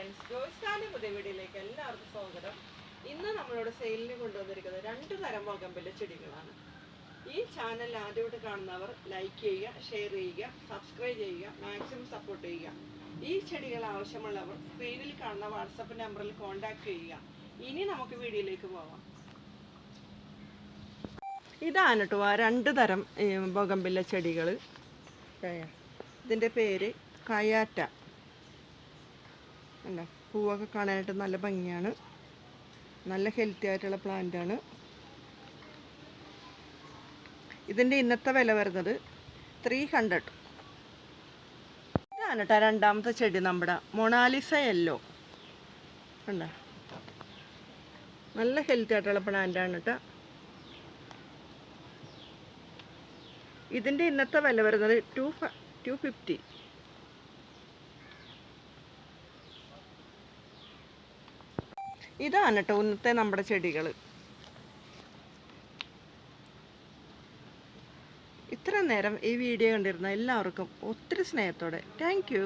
Friends, ജോയ്സാന്റെ പുതിയ വീഡിയോയിലേക്ക് എല്ലാവർക്കും സ്വാഗതം. ഇന്ന് നമ്മളോട് സെയിലിന് കൊണ്ടുവന്നിരിക്കുന്നത് 2 തരം ബോഗൺവില്ല ചെടികളാണ്. ഈ ചാനൽ ആദ്യമായിട്ട് കാണുന്നവർ ലൈക്ക് ചെയ്യുക, ഷെയർ ചെയ്യുക, സബ്സ്ക്രൈബ് ചെയ്യുക, മാക്സിമം സപ്പോർട്ട് ചെയ്യുക. ഈ ചെടികൾ ആവശ്യമുള്ളവർ സ്ക്രീനിൽ കാണുന്ന വാട്സപ്പ് നമ്പറിൽ കോൺടാക്ട് ചെയ്യുക. ഇനി നമുക്ക് വീഡിയോയിലേക്ക് പോവാം. ഇതാണ് കേട്ടോ ആ 2 തരം ബോഗൺവില്ല ചെടികൾ. ഇതിൻ്റെ പേര് കയാറ്റ. അല്ല, പൂവൊക്കെ കാണാനായിട്ട് നല്ല ഭംഗിയാണ്. നല്ല ഹെൽത്തി ആയിട്ടുള്ള പ്ലാന്റാണ്. ഇതിൻ്റെ ഇന്നത്തെ വില വരുന്നത് 300. ഇതാണ് കേട്ടോ രണ്ടാമത്തെ ചെടി, നമ്മുടെ മൊണാലിസ യെല്ലോ. കണ്ടോ, നല്ല ഹെൽത്തി ആയിട്ടുള്ള പ്ലാന്റാണ് കേട്ടോ. ഇതിൻ്റെ ഇന്നത്തെ വില വരുന്നത് 250. ഇതാണ് കേട്ടോ ഇന്നത്തെ നമ്മുടെ ചെടികൾ. ഇത്ര നേരം ഈ വീഡിയോ കണ്ടിരുന്ന എല്ലാവർക്കും ഒത്തിരി സ്നേഹത്തോടെ താങ്ക് യു.